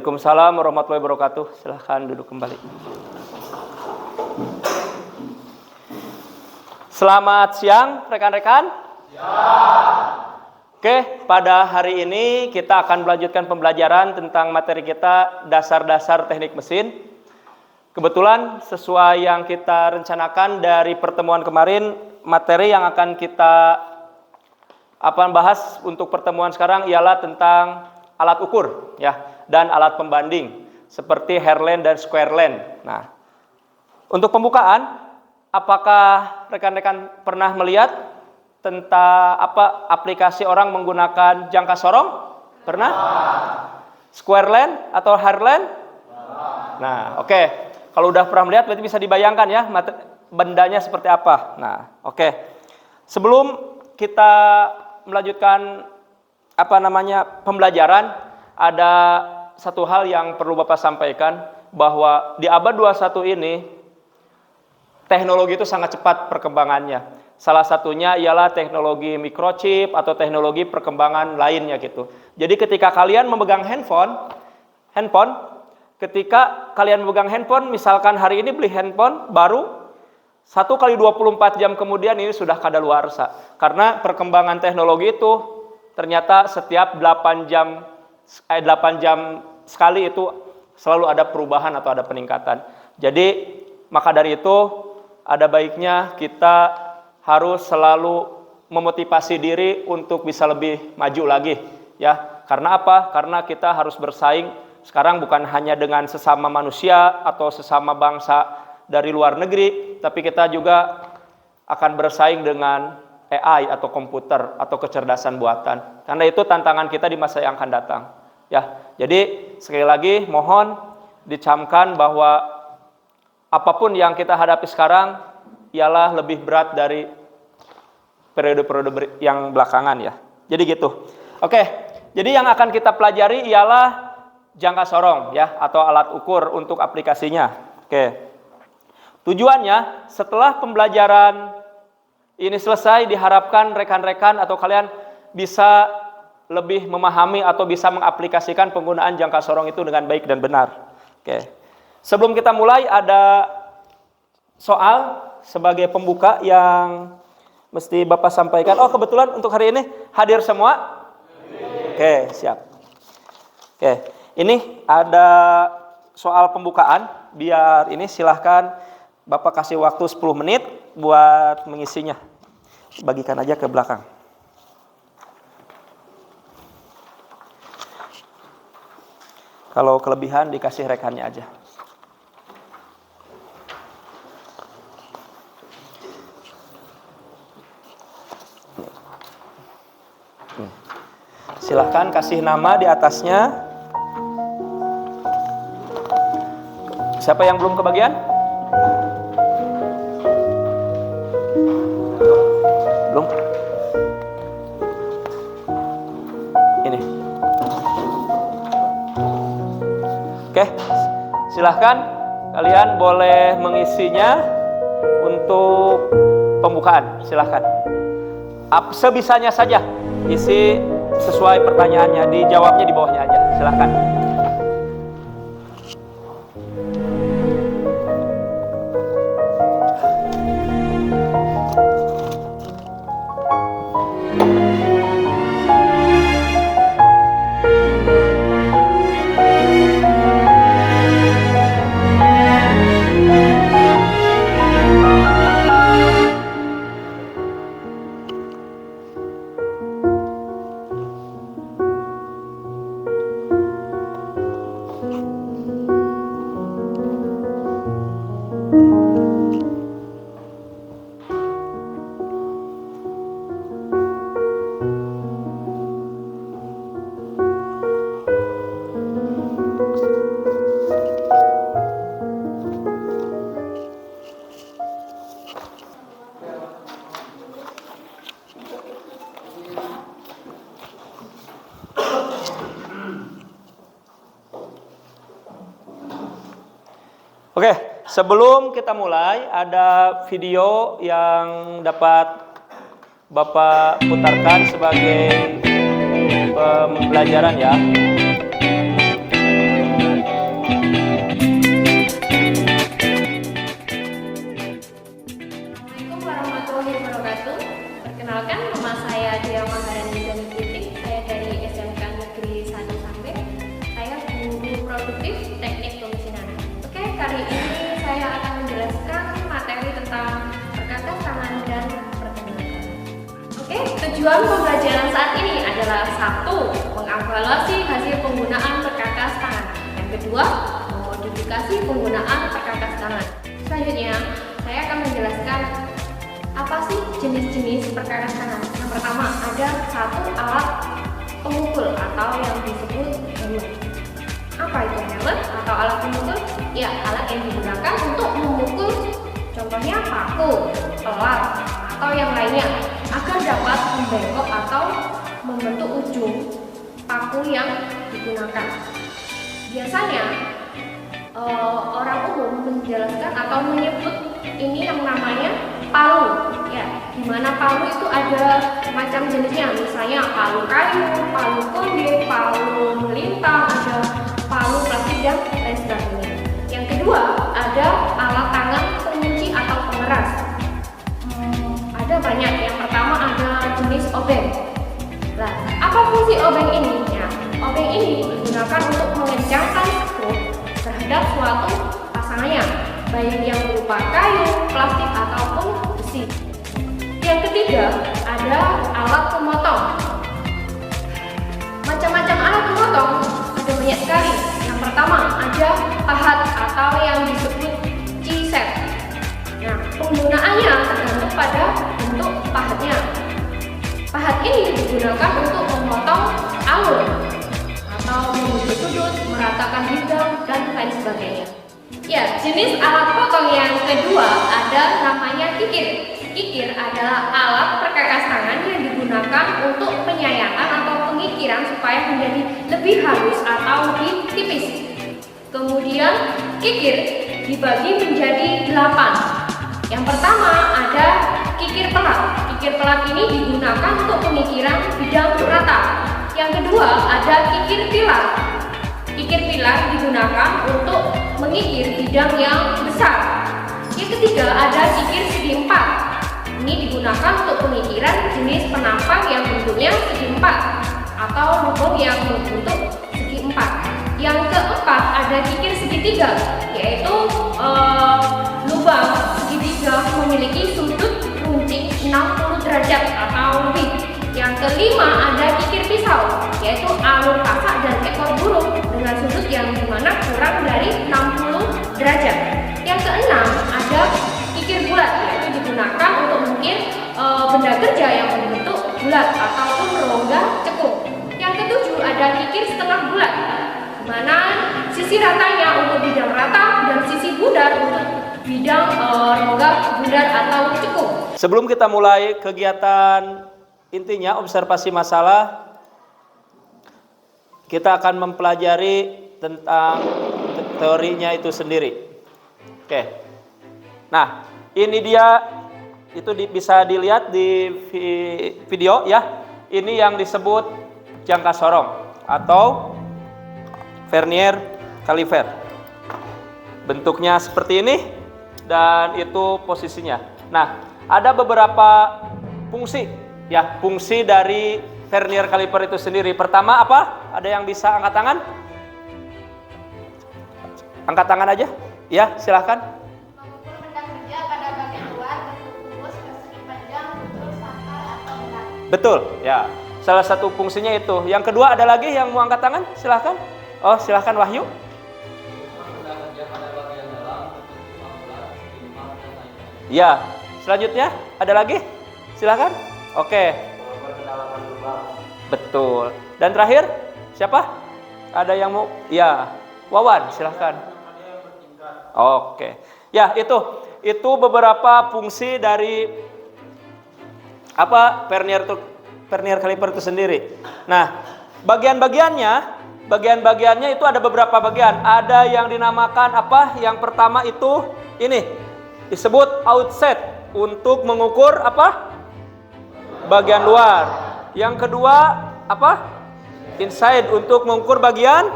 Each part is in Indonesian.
Waalaikumsalam warahmatullahi wabarakatuh. Silahkan duduk kembali. Selamat siang rekan-rekan. Oke, pada hari ini kita akan melanjutkan pembelajaran tentang materi kita dasar-dasar teknik mesin. Kebetulan sesuai yang kita rencanakan dari pertemuan kemarin, materi yang akan kita bahas untuk pertemuan sekarang ialah tentang alat ukur ya dan alat pembanding seperti hairline dan square line. Nah, untuk pembukaan, apakah rekan-rekan pernah melihat tentang aplikasi orang menggunakan jangka sorong? Pernah? Square line atau hairline? Nah, oke. Kalau udah pernah melihat berarti bisa dibayangkan ya bendanya seperti apa. Nah, oke. Sebelum kita melanjutkan pembelajaran, ada satu hal yang perlu Bapak sampaikan, bahwa di abad 21 ini teknologi itu sangat cepat perkembangannya. Salah satunya ialah teknologi microchip atau teknologi perkembangan lainnya gitu. Jadi ketika kalian memegang handphone, ketika kalian memegang handphone, misalkan hari ini beli handphone baru, 1 kali 24 jam kemudian ini sudah kadaluarsa. Karena perkembangan teknologi itu ternyata setiap 8 jam sekali itu selalu ada perubahan atau ada peningkatan. Jadi maka dari itu ada baiknya kita harus selalu memotivasi diri untuk bisa lebih maju lagi ya. Karena apa? Karena kita harus bersaing sekarang bukan hanya dengan sesama manusia atau sesama bangsa dari luar negeri, tapi kita juga akan bersaing dengan AI atau komputer atau kecerdasan buatan. Karena itu tantangan kita di masa yang akan datang. Ya, jadi sekali lagi mohon dicamkan bahwa apapun yang kita hadapi sekarang ialah lebih berat dari periode-periode yang belakangan ya. Jadi gitu. Oke, jadi yang akan kita pelajari ialah jangka sorong ya atau alat ukur untuk aplikasinya. Oke. Tujuannya setelah pembelajaran ini selesai diharapkan rekan-rekan atau kalian bisa lebih memahami atau bisa mengaplikasikan penggunaan jangka sorong itu dengan baik dan benar. Oke. Sebelum kita mulai ada soal sebagai pembuka yang mesti Bapak sampaikan. Oh, kebetulan untuk hari ini hadir semua? Oke, siap. Oke, ini ada soal pembukaan. Biar ini silahkan Bapak kasih waktu 10 menit buat mengisinya. Bagikan aja ke belakang. Kalau kelebihan dikasih rekannya aja. Silahkan kasih nama di atasnya. Siapa yang belum kebagian? Belum? Ini. Oke, silahkan kalian boleh mengisinya untuk pembukaan. Silahkan. Sebisanya saja isi sesuai pertanyaannya, dijawabnya di bawahnya aja. Silahkan. Oke, sebelum kita mulai ada video yang dapat Bapak putarkan sebagai pembelajaran ya. warahmatullahi wabarakatuh. Perkenalkan, nama saya Dia Maharani Putri. Saya dari SMK Negeri 1 Sangbe. Saya guru produktif teknik pemesinan. Oke, kali ini saya akan menjelaskan materi tentang perkakas tangan dan pertemuan. Oke, tujuan pembelajaran saat ini adalah satu, mengevaluasi hasil penggunaan perkakas tangan. Yang kedua, memodifikasi penggunaan perkakas tangan. Selanjutnya, saya akan menjelaskan apa sih jenis-jenis perkakas tangan. Yang pertama, ada satu alat pemukul atau yang disebut hammer. Apa itu hammer atau alat pemukul? Ya, alat yang digunakan untuk memukul, contohnya paku, pelat, atau yang lainnya, agar dapat membengkok atau membentuk ujung paku yang digunakan. Biasanya orang umum menjelaskan atau menyebut ini yang namanya palu, ya, dimana palu itu ada macam jenisnya, misalnya palu kayu, palu konde, palu melintang, ada palu plastik dan lain sebagainya. Yang kedua, ada alat tangan pengunci atau pengeras. Ada banyak. Yang pertama ada jenis obeng. Nah, apa fungsi obeng ini? Ya, obeng ini digunakan untuk mengencangkan skru terhadap suatu pasangannya, baik yang berupa kayu, plastik ataupun besi. Yang ketiga, ada alat pemotong. Macam-macam alat pemotong ada banyak sekali. Yang pertama ada pahat atau yang disebut ciset. Nah, penggunaannya tergantung pada bentuk pahatnya. Pahat ini digunakan untuk memotong alur atau membentuk sudut, meratakan bidang, dan lain sebagainya. Ya, jenis alat potong yang kedua ada namanya kikir. Kikir adalah alat perkakas tangan yang digunakan untuk penyayatan atau pengikiran supaya menjadi lebih halus atau lebih tipis. Kemudian kikir dibagi menjadi 8. Yang pertama ada kikir pelat. Kikir pelat ini digunakan untuk pengikiran bidang rata. Yang kedua ada kikir pilar. Kikir pilar digunakan untuk mengikir bidang yang besar. Yang ketiga ada kikir segi empat. Ini digunakan untuk pengikiran jenis penampang yang bentuknya segi empat atau lubang yang berbentuk segi empat. Yang keempat ada kikir segitiga, yaitu lubang segitiga memiliki sudut runcing 60 derajat atau lebih. Yang kelima ada kikir pisau, yaitu alur pasak dan ekor burung dengan sudut yang dimana kurang dari 60 derajat. Yang keenam ada kikir bulat, yaitu digunakan untuk mengukir benda kerja yang berbentuk bulat ataupun rongga cekung. Yang ketujuh ada kikir setengah bulat, di mana sisi ratanya untuk bidang rata dan sisi bundar untuk bidang rongga bundar atau cekung. Sebelum kita mulai kegiatan intinya observasi masalah, kita akan mempelajari tentang teorinya itu sendiri. Oke. Nah, ini dia, itu bisa dilihat di video ya. Ini yang disebut jangka sorong atau vernier caliper. Bentuknya seperti ini dan itu posisinya. Nah, ada beberapa fungsi. Ya, fungsi dari vernier caliper itu sendiri. Pertama apa? Ada yang bisa angkat tangan? Angkat tangan aja. Ya, silahkan. Mengukur benda kerja pada bagian luar bentuk kubus persegi panjang, butul, sangkar atau bulat. Betul, ya. Salah satu fungsinya itu. Yang kedua ada lagi yang mau angkat tangan? Silahkan. Oh, silahkan Wahyu. Ya, selanjutnya ada lagi? Silahkan. Oke. Betul. Dan terakhir siapa? Ada yang mau? Ya, Wawan, silahkan. Oke. Ya, itu beberapa fungsi dari apa vernier caliper itu sendiri. Nah, bagian-bagiannya itu ada beberapa bagian. Ada yang dinamakan apa? Yang pertama itu ini disebut outset untuk mengukur apa? Bagian luar. Yang kedua apa? Inside untuk mengukur bagian.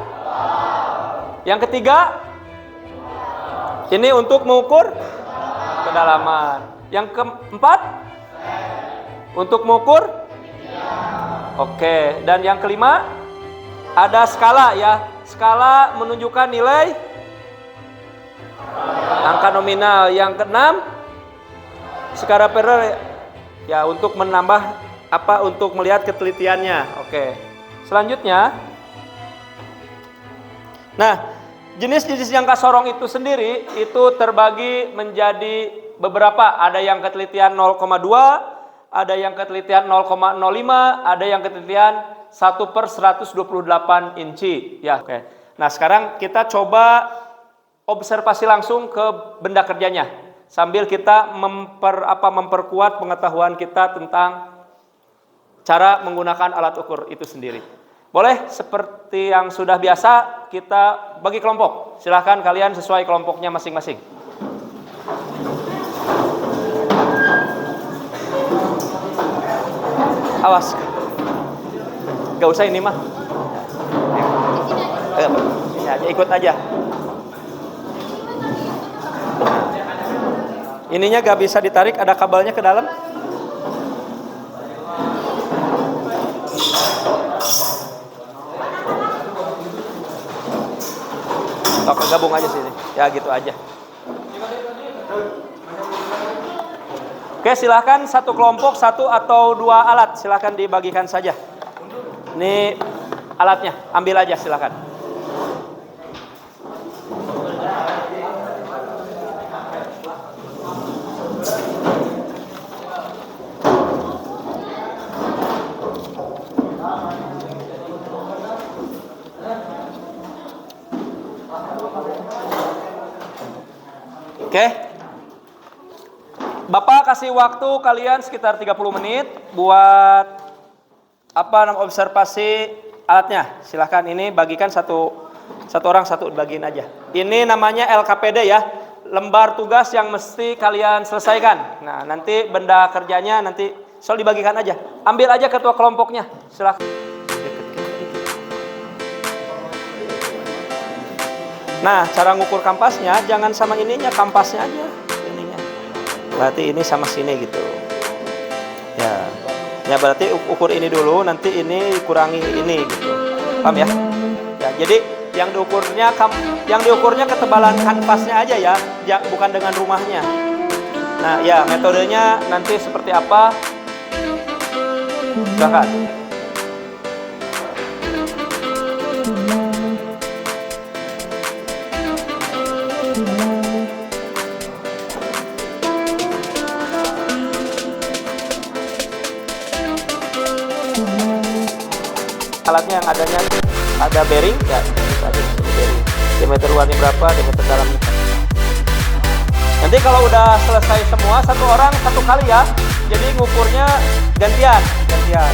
Yang ketiga ini untuk mengukur kedalaman. Yang keempat Untuk mengukur? Oke, dan yang kelima ada skala ya. Skala menunjukkan nilai angka nominal. Yang keenam skala Ferrer ya untuk menambah untuk melihat ketelitiannya. Oke. Selanjutnya, nah, jenis-jenis jangka sorong itu sendiri itu terbagi menjadi beberapa. Ada yang ketelitian 0,2, ada yang ketelitian 0,05, ada yang ketelitian 1/128 inci. Ya, oke. Nah, sekarang kita coba observasi langsung ke benda kerjanya sambil kita memperkuat pengetahuan kita tentang cara menggunakan alat ukur itu sendiri. Boleh seperti yang sudah biasa kita bagi kelompok. Silahkan kalian sesuai kelompoknya masing-masing. Awas, gak usah ini mah. Ini aja, ikut aja. Ininya gak bisa ditarik, ada kabelnya ke dalam. Oke, gabung aja sini. Ya gitu aja. Oke, silahkan satu kelompok, satu atau dua alat. Silahkan dibagikan saja. Ini alatnya, ambil aja silahkan. Oke. Bapak kasih waktu kalian sekitar 30 menit buat observasi alatnya. Silahkan ini bagikan satu orang satu bagiin aja. Ini namanya LKPD ya. Lembar tugas yang mesti kalian selesaikan. Nah, nanti benda kerjanya nanti soal dibagikan aja. Ambil aja ketua kelompoknya. Silahkan. Nah, cara ngukur kampasnya jangan sama ininya, kampasnya aja ininya. Berarti ini sama sini gitu. Ya. Ya berarti ukur ini dulu, nanti ini kurangi ini gitu. Paham ya? Ya, jadi yang diukurnya ketebalan kanvasnya aja ya, bukan dengan rumahnya. Nah, ya metodenya nanti seperti apa? Silakan. Alatnya yang adanya ada bearing ya, ada bearing. Diameter luarnya berapa, diameter dalamnya. Nanti kalau udah selesai semua, satu orang satu kali ya. Jadi ngukurnya gantian. Ya.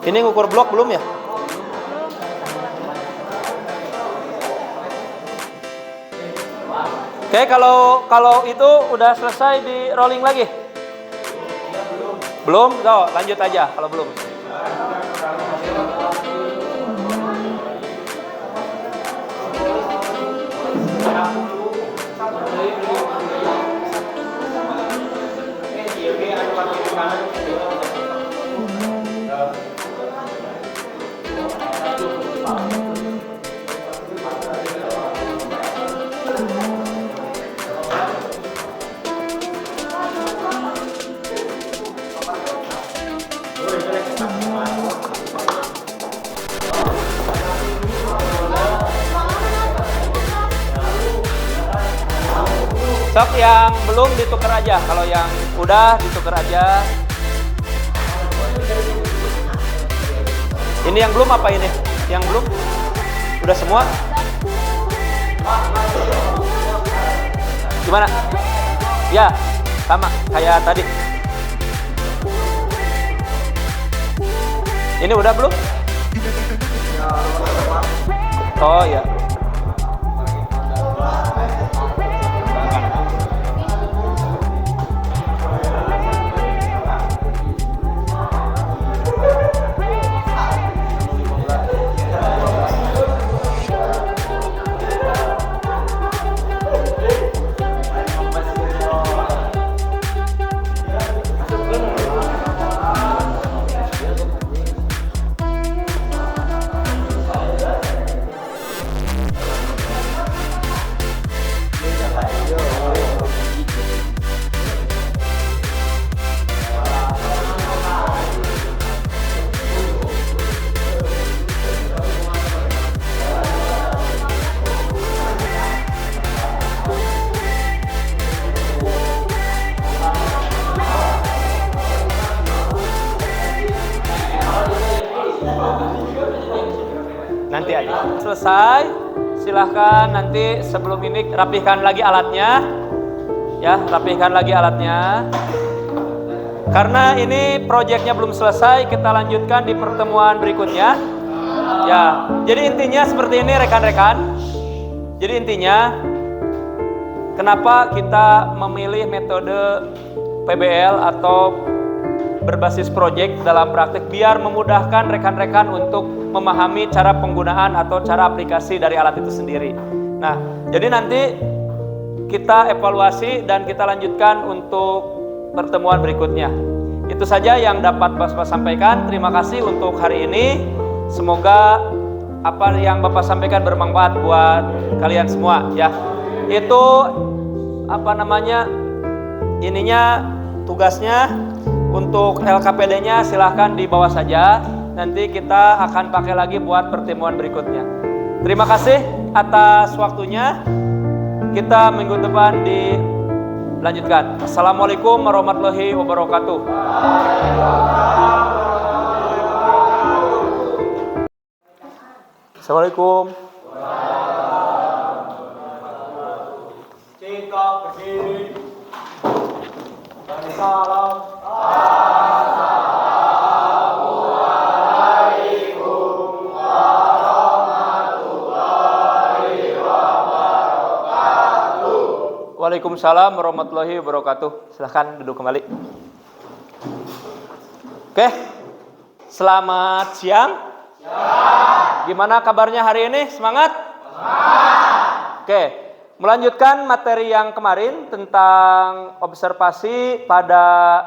Ini ngukur blok belum ya? Oke, kalau itu udah selesai di rolling lagi? Belum? So, lanjut aja kalau belum. Sok yang belum ditukar aja, kalau yang udah ditukar aja. Ini yang belum apa ini? Yang belum? Udah semua? Gimana? Ya, sama kayak tadi. Ini udah belum? Oh ya. Nanti aja. Selesai, silahkan nanti sebelum ini rapihkan lagi alatnya. Ya, rapihkan lagi alatnya. Karena ini proyeknya belum selesai, kita lanjutkan di pertemuan berikutnya. Ya, jadi intinya seperti ini rekan-rekan. Jadi intinya, kenapa kita memilih metode PBL atau berbasis proyek dalam praktik, biar memudahkan rekan-rekan untuk memahami cara penggunaan atau cara aplikasi dari alat itu sendiri. Nah, jadi nanti kita evaluasi dan kita lanjutkan untuk pertemuan berikutnya. Itu saja yang dapat Bapak sampaikan. Terima kasih untuk hari ini. Semoga apa yang Bapak sampaikan bermanfaat buat kalian semua ya. Itu ininya tugasnya. Untuk LKPD-nya silahkan dibawa saja. Nanti kita akan pakai lagi buat pertemuan berikutnya. Terima kasih atas waktunya. Kita minggu depan dilanjutkan. Assalamualaikum warahmatullahi wabarakatuh. Assalamualaikum. Salam. Waalaikumsalam warahmatullahi wabarakatuh. Silahkan duduk kembali. Oke, selamat siang. Gimana kabarnya hari ini? Semangat? Oke, melanjutkan materi yang kemarin tentang observasi pada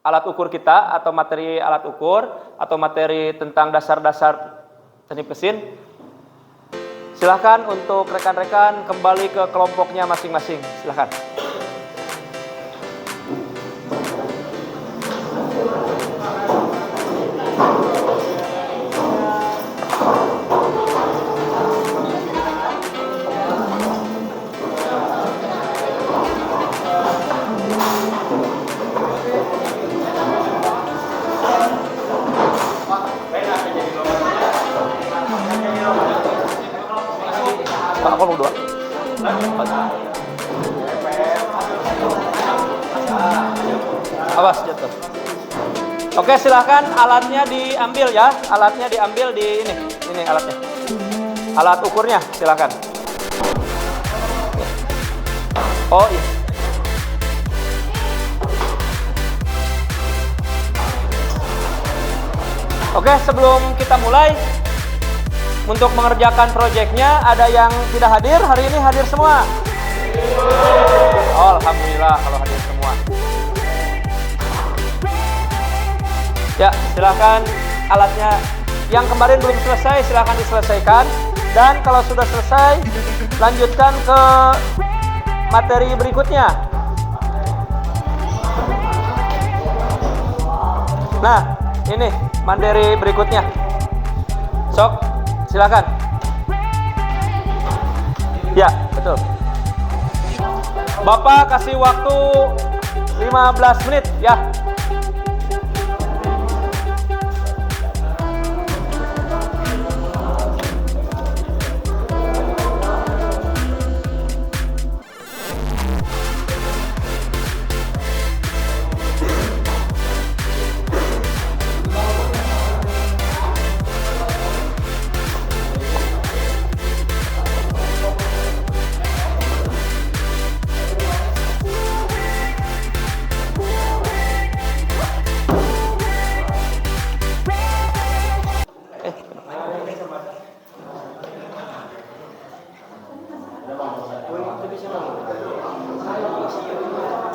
alat ukur kita atau materi alat ukur atau materi tentang dasar-dasar teknik mesin. Silahkan untuk rekan-rekan kembali ke kelompoknya masing-masing. Silahkan. Pak, 02. Awas jatuh. Oke, silahkan alatnya diambil ya. Alatnya diambil di ini. Ini alatnya. Alat ukurnya, silahkan. Oh iya. Oke, sebelum kita mulai, untuk mengerjakan proyeknya, ada yang tidak hadir hari ini? Hadir semua? Oh, alhamdulillah kalau hadir semua. Ya, silakan alatnya. Yang kemarin belum selesai, silakan diselesaikan. Dan kalau sudah selesai, lanjutkan ke materi berikutnya. Nah, ini materi berikutnya. Sok, silakan. Ya, betul. Bapak kasih waktu 15 menit ya.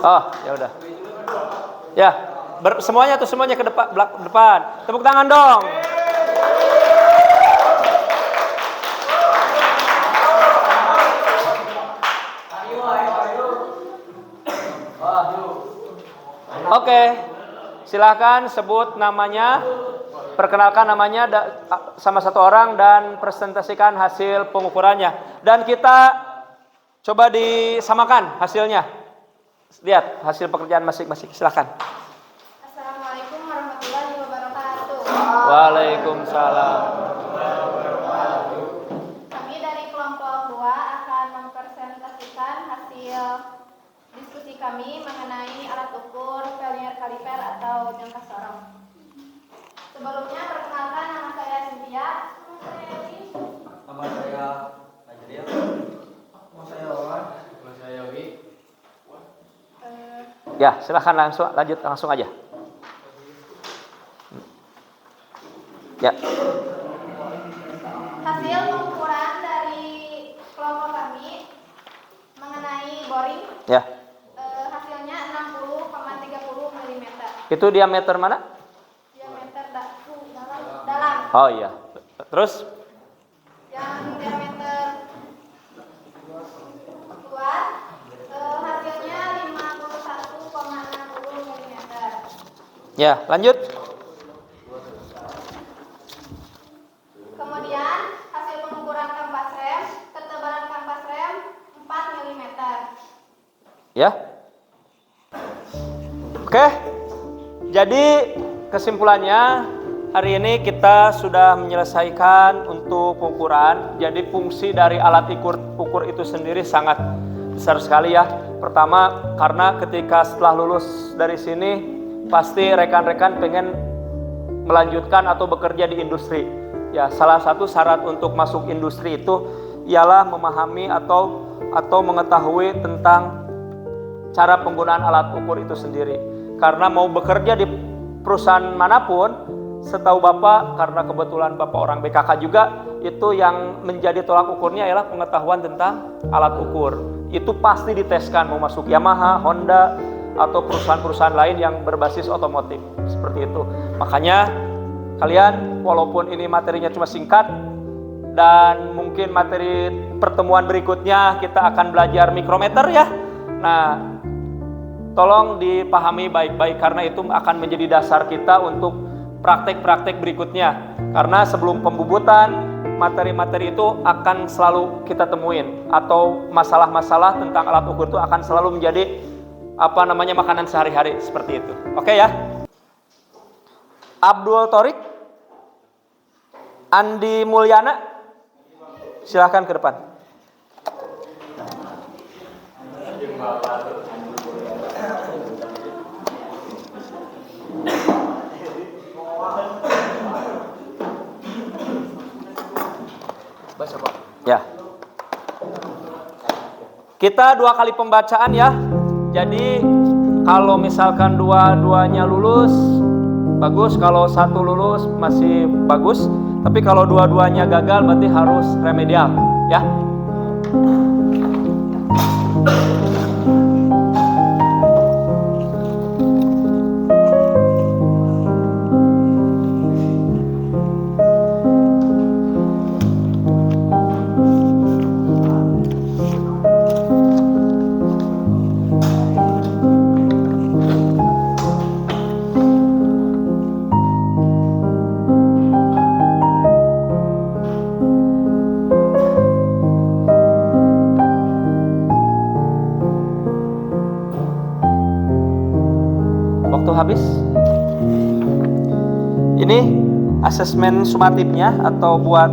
Oh, ya udah. Ya, semuanya ke depan. Tepuk tangan dong. Oke, silakan sebut namanya, perkenalkan namanya sama satu orang dan presentasikan hasil pengukurannya. Dan kita coba disamakan hasilnya. Lihat hasil pekerjaan masing-masing. Silakan. Assalamualaikum warahmatullahi wabarakatuh. Waalaikumsalam. Kami dari kelompok 2 akan mempresentasikan hasil diskusi kami mengenai alat ukur vernier kaliper atau jangka sorong. Sebelumnya perkenalkan, nama saya Cynthia. Nama saya Najriah. Nama saya Wawan. Nama saya Yogi. Ya, silahkan lanjut langsung aja. Ya. Hasil pengukuran dari kelompok kami mengenai boring. Ya. Hasilnya 60,30 mm. Itu diameter mana? Diameter dalam. Oh iya. Terus? Yang diameter luar hasilnya 51,60 mm. Ya, lanjut. Kemudian hasil pengukuran kampas rem, ketebalan kampas rem 4 mm. Ya. Oke. Jadi kesimpulannya hari ini kita sudah menyelesaikan untuk pengukuran. Jadi fungsi dari alat ukur itu sendiri sangat besar sekali ya. Pertama, karena ketika setelah lulus dari sini pasti rekan-rekan pengen melanjutkan atau bekerja di industri. Ya, salah satu syarat untuk masuk industri itu ialah memahami atau mengetahui tentang cara penggunaan alat ukur itu sendiri. Karena mau bekerja di perusahaan manapun, setahu Bapak, karena kebetulan Bapak orang BKK juga, itu yang menjadi tolak ukurnya ialah pengetahuan tentang alat ukur. Itu pasti diteskan, mau masuk Yamaha, Honda, atau perusahaan-perusahaan lain yang berbasis otomotif. Seperti itu. Makanya kalian, walaupun ini materinya cuma singkat, dan mungkin materi pertemuan berikutnya kita akan belajar mikrometer ya. Nah, tolong dipahami baik-baik karena itu akan menjadi dasar kita untuk praktek-praktek berikutnya. Karena sebelum pembubutan, materi-materi itu akan selalu kita temuin, atau masalah-masalah tentang alat ukur itu akan selalu menjadi makanan sehari-hari seperti itu. Oke ya. Abdul Torik, Andi Mulyana, silahkan ke depan. Ya. Kita 2 kali pembacaan ya. Jadi kalau misalkan dua-duanya lulus bagus, kalau 1 lulus masih bagus. Tapi kalau dua-duanya gagal berarti harus remedial ya. Waktu habis. Ini asesmen sumatifnya atau buat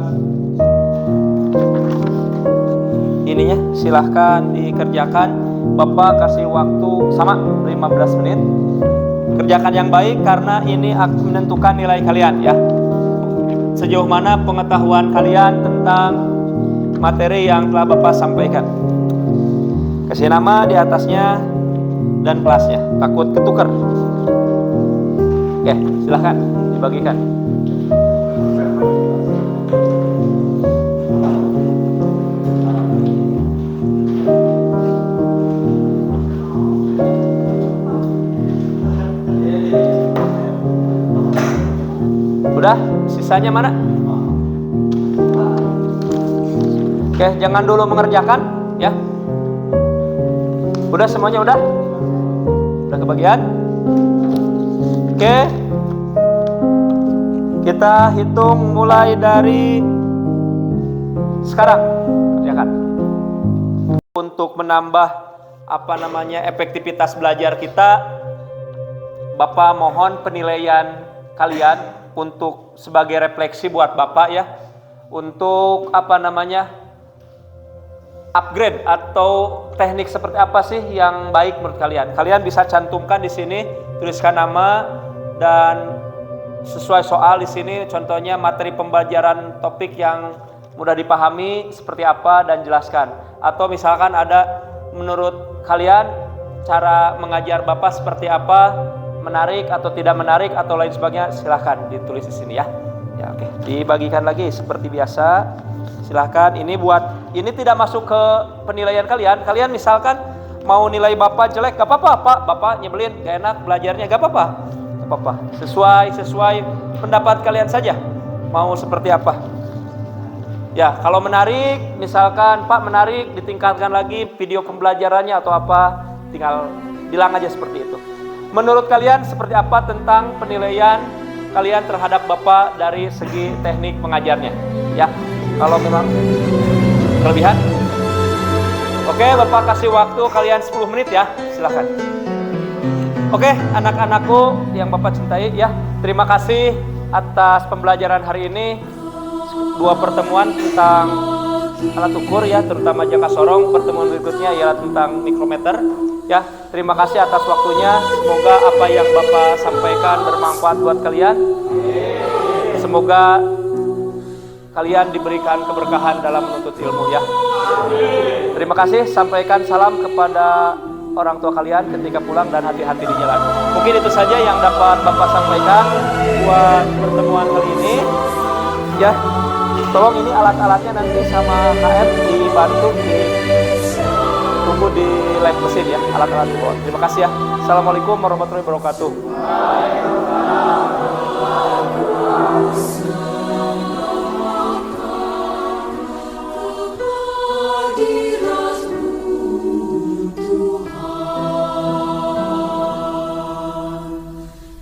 ininya silahkan dikerjakan. Bapak kasih waktu sama 15 menit. Kerjakan yang baik karena ini akan menentukan nilai kalian ya. Sejauh mana pengetahuan kalian tentang materi yang telah Bapak sampaikan. Kasih nama di atasnya dan kelasnya, takut ketuker. Oke, silahkan dibagikan. Udah, sisanya mana? Oke, jangan dulu mengerjakan ya. Udah semuanya udah? Udah kebagian? Oke. Kita hitung mulai dari sekarang. Kerjakan. Untuk menambah efektivitas belajar kita, Bapak mohon penilaian kalian untuk sebagai refleksi buat Bapak ya. Untuk upgrade atau teknik seperti apa sih yang baik menurut kalian? Kalian bisa cantumkan di sini, tuliskan nama dan sesuai soal di sini. Contohnya materi pembelajaran topik yang mudah dipahami seperti apa dan jelaskan. Atau misalkan ada menurut kalian cara mengajar Bapak seperti apa, menarik atau tidak menarik atau lain sebagainya, silahkan ditulis di sini ya. Ya oke. Dibagikan lagi seperti biasa. Silahkan, ini tidak masuk ke penilaian kalian. Kalian misalkan mau nilai Bapak jelek, gak apa-apa Pak, Bapak nyebelin, gak enak belajarnya, gak apa-apa. Gak apa-apa, sesuai pendapat kalian saja. Mau seperti apa. Ya, kalau menarik, misalkan Pak menarik, ditingkatkan lagi video pembelajarannya atau apa, tinggal bilang aja seperti itu. Menurut kalian seperti apa tentang penilaian kalian terhadap Bapak dari segi teknik mengajarnya? Ya. Kalau memang kelebihan, oke, Bapak kasih waktu kalian 10 menit ya, silahkan. Oke, anak-anakku yang Bapak cintai ya, terima kasih atas pembelajaran hari ini. 2 pertemuan tentang alat ukur ya, terutama jangka sorong. Pertemuan berikutnya ialah tentang mikrometer ya. Terima kasih atas waktunya. Semoga apa yang Bapak sampaikan bermanfaat buat kalian. Semoga kalian diberikan keberkahan dalam menuntut ilmu ya. Terima kasih, sampaikan salam kepada orang tua kalian ketika pulang dan hati-hati di jalan. Mungkin itu saja yang dapat Bapak sampaikan buat pertemuan kali ini. Ya, tolong ini alat-alatnya nanti sama KM dibantu tunggu di live mesin ya, alat-alat di bawah. Terima kasih ya. Assalamualaikum warahmatullahi wabarakatuh.